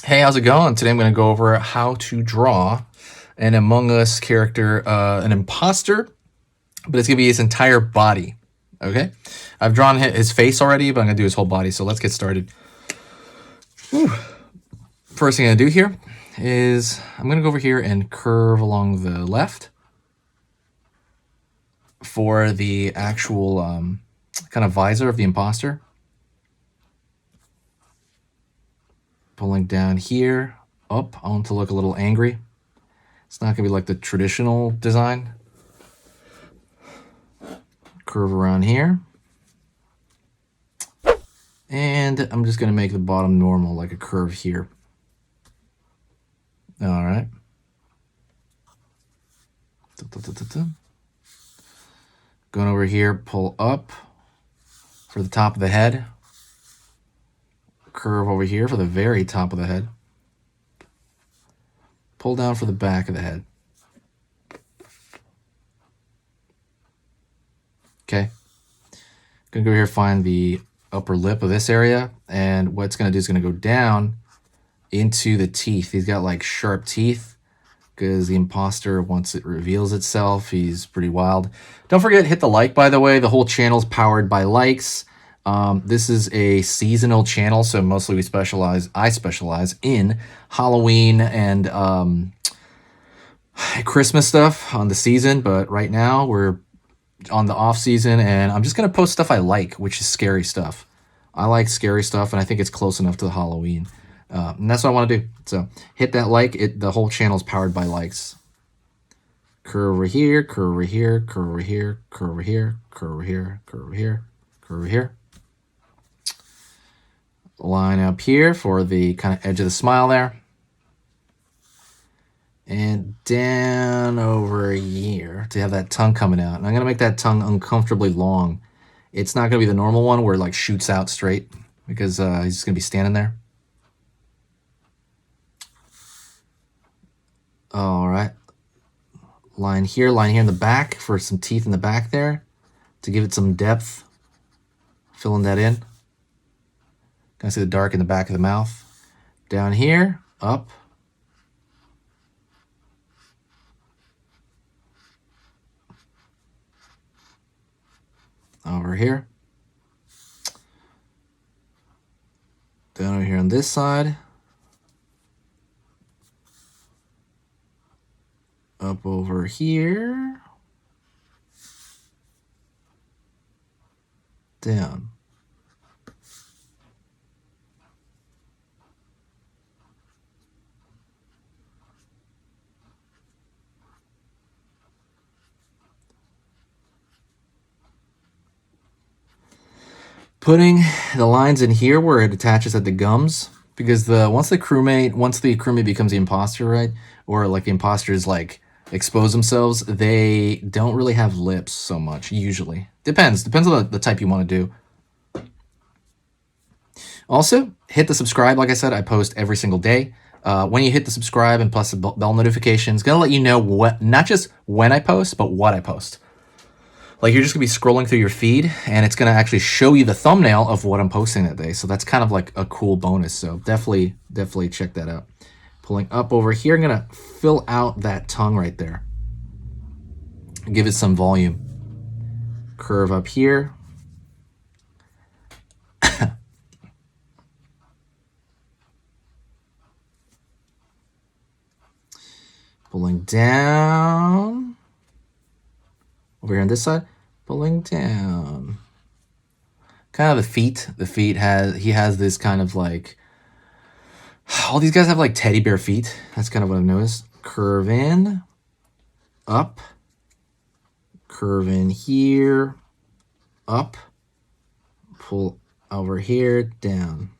Hey, how's it going? Today I'm going to go over how to draw an Among Us character, an imposter, but it's going to be his entire body. Okay? I've drawn his face already, but I'm going to do his whole body, so let's get started. Whew. First thing I'm going to do here is I'm going to go over here and curve along the left for the actual kind of visor of the imposter. Pulling down here, up. I want to look a little angry. It's not going to be like the traditional design. Curve around here. And I'm just going to make the bottom normal, like a curve here. All right. Going over here, pull up for the top of the head. Curve over here for the very top of the head. Pull down for the back of the head. Okay. Gonna go here, find the upper lip of this area, and what it's gonna do is gonna go down into the teeth. He's got like sharp teeth because the imposter, once it reveals itself, he's pretty wild. Don't forget, hit the like, by the way. The whole channel's powered by likes. This is a seasonal channel, so mostly I specialize in Halloween and Christmas stuff on the season, but right now we're on the off season, and I'm just gonna post stuff I like, which is scary stuff. I like scary stuff, and I think it's close enough to the Halloween, and that's what I want to do. So hit that like. The whole channel is powered by likes. Curve over here, curve over here, curve over here, curve over here, curve over here, curve over here, curve over here. Line up here for the kind of edge of the smile there. And down over here to have that tongue coming out. And I'm going to make that tongue uncomfortably long. It's not going to be the normal one where it like shoots out straight, because he's just going to be standing there. All right. Line here in the back for some teeth in the back there to give it some depth. Filling that in. Kind of see the dark in the back of the mouth. Down here, up. Over here. Down over here on this side. Up over here. Down. Putting the lines in here where it attaches at the gums, because once the crewmate becomes the imposter, right, or like the imposters like expose themselves, they don't really have lips so much. Usually depends on the type you want to do. Also, hit the subscribe. Like I said, I post every single day. When you hit the subscribe and plus the bell notification, it's gonna let you know not just when I post, but what I post. Like, you're just gonna be scrolling through your feed, and it's gonna actually show you the thumbnail of what I'm posting that day. So that's kind of like a cool bonus. So definitely check that out. Pulling up over here, I'm gonna fill out that tongue right there. Give it some volume. Curve up here. Pulling down. Over here on this side, pulling down. Kind of the feet. He has this kind of like, all these guys have like teddy bear feet. That's kind of what I've noticed. Curve in, up, curve in here, up, pull over here, down.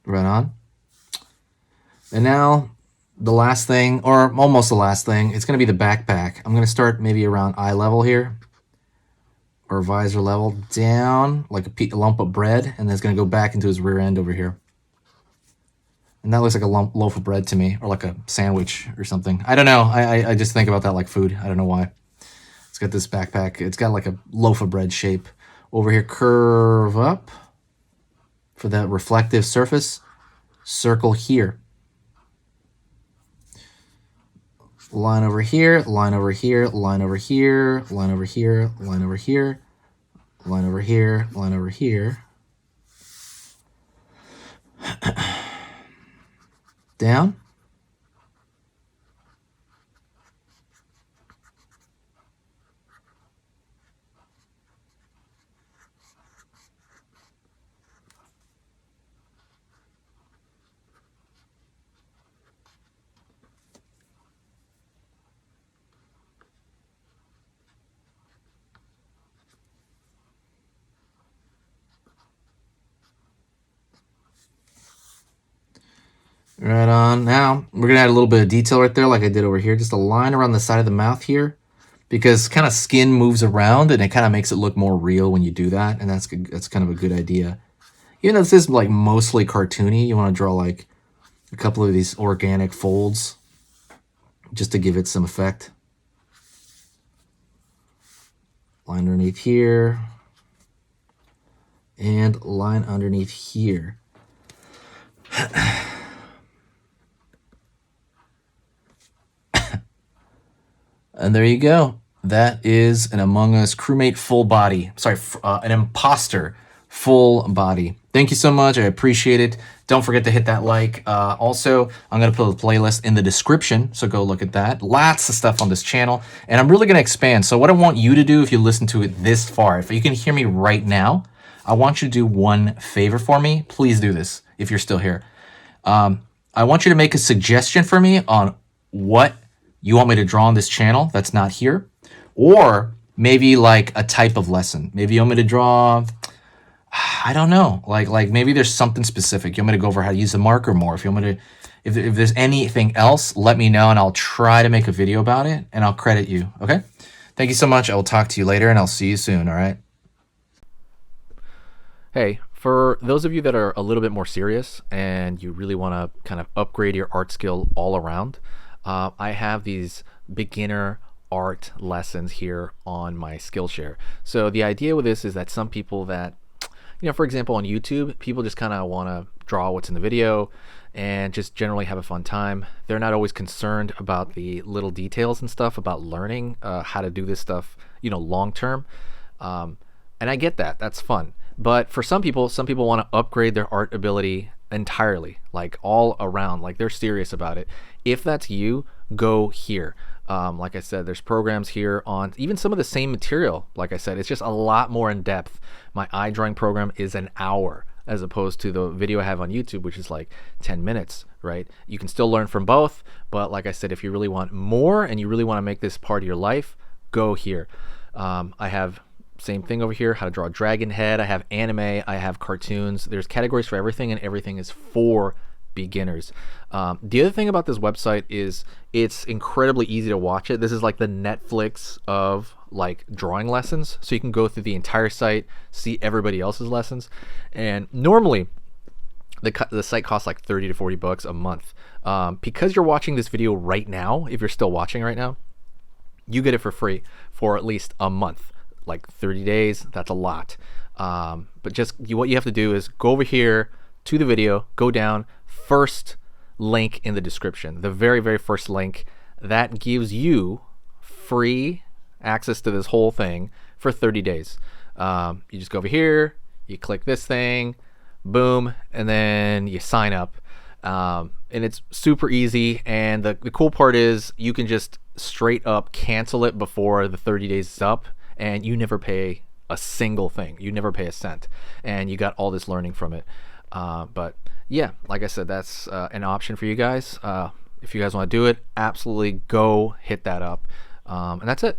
Right on. And now the last thing, or almost the last thing, it's going to be the backpack. I'm going to start maybe around eye level here, or visor level, down like a lump of bread, and then it's going to go back into his rear end over here. And that looks like a loaf of bread to me, or like a sandwich or something. I don't know. I just think about that like food. I don't know why. It's got this backpack. It's got like a loaf of bread shape, Over here, curve up for that reflective surface. Circle here. Line over here, line over here, line over here, line over here, line over here, line over here, line over here. Down. Right on. Now, we're going to add a little bit of detail right there like I did over here. Just a line around the side of the mouth here. Because kind of skin moves around and it kind of makes it look more real when you do that. And that's kind of a good idea. Even though this is like mostly cartoony, you want to draw like a couple of these organic folds just to give it some effect. Line underneath here. And line underneath here. And there you go. That is an Among Us crewmate full body. Sorry, an imposter full body. Thank you so much. I appreciate it. Don't forget to hit that like. Also, I'm going to put a playlist in the description, so go look at that. Lots of stuff on this channel, and I'm really going to expand. So what I want you to do, if you listen to it this far, if you can hear me right now, I want you to do one favor for me. Please do this if you're still here. I want you to make a suggestion for me on what you want me to draw on this channel that's not here, or maybe like a type of lesson. Maybe you want me to draw, I don't know, like maybe there's something specific. You want me to go over how to use the marker more. If you want me to, if there's anything else, let me know and I'll try to make a video about it and I'll credit you. Okay. Thank you so much. I will talk to you later and I'll see you soon. All right. Hey, for those of you that are a little bit more serious and you really want to kind of upgrade your art skill all around, I have these beginner art lessons here on my Skillshare. So the idea with this is that some people that, you know, for example, on YouTube, people just kind of want to draw what's in the video and just generally have a fun time. They're not always concerned about the little details and stuff about learning how to do this stuff, you know, long term. And I get that. That's fun. But for some people want to upgrade their art ability entirely, like all around, like they're serious about it. If that's you, go here. Like I said, there's programs here on even some of the same material. Like I said, it's just a lot more in depth. My eye drawing program is an hour as opposed to the video I have on YouTube, which is like 10 minutes, right? You can still learn from both, but like I said, if you really want more and you really want to make this part of your life, go here. I have same thing over here, how to draw a dragon head. I have anime, I have cartoons. There's categories for everything, and everything is for beginners. The other thing about this website is it's incredibly easy to watch it. This is like the Netflix of like drawing lessons. So you can go through the entire site, see everybody else's lessons. And normally the site costs like 30 to 40 bucks a month. Because you're watching this video right now, if you're still watching right now, you get it for free for at least a month. Like 30 days, that's a lot. But just what you have to do is go over here to the video, go down, first link in the description, the very, very first link. That gives you free access to this whole thing for 30 days. You just go over here, you click this thing, boom, and then you sign up. And it's super easy. And the cool part is you can just straight up cancel it before the 30 days is up, and you never pay a single thing. You never pay a cent, and you got all this learning from it. But yeah, like I said, that's an option for you guys. If you guys want to do it, absolutely go hit that up. And that's it.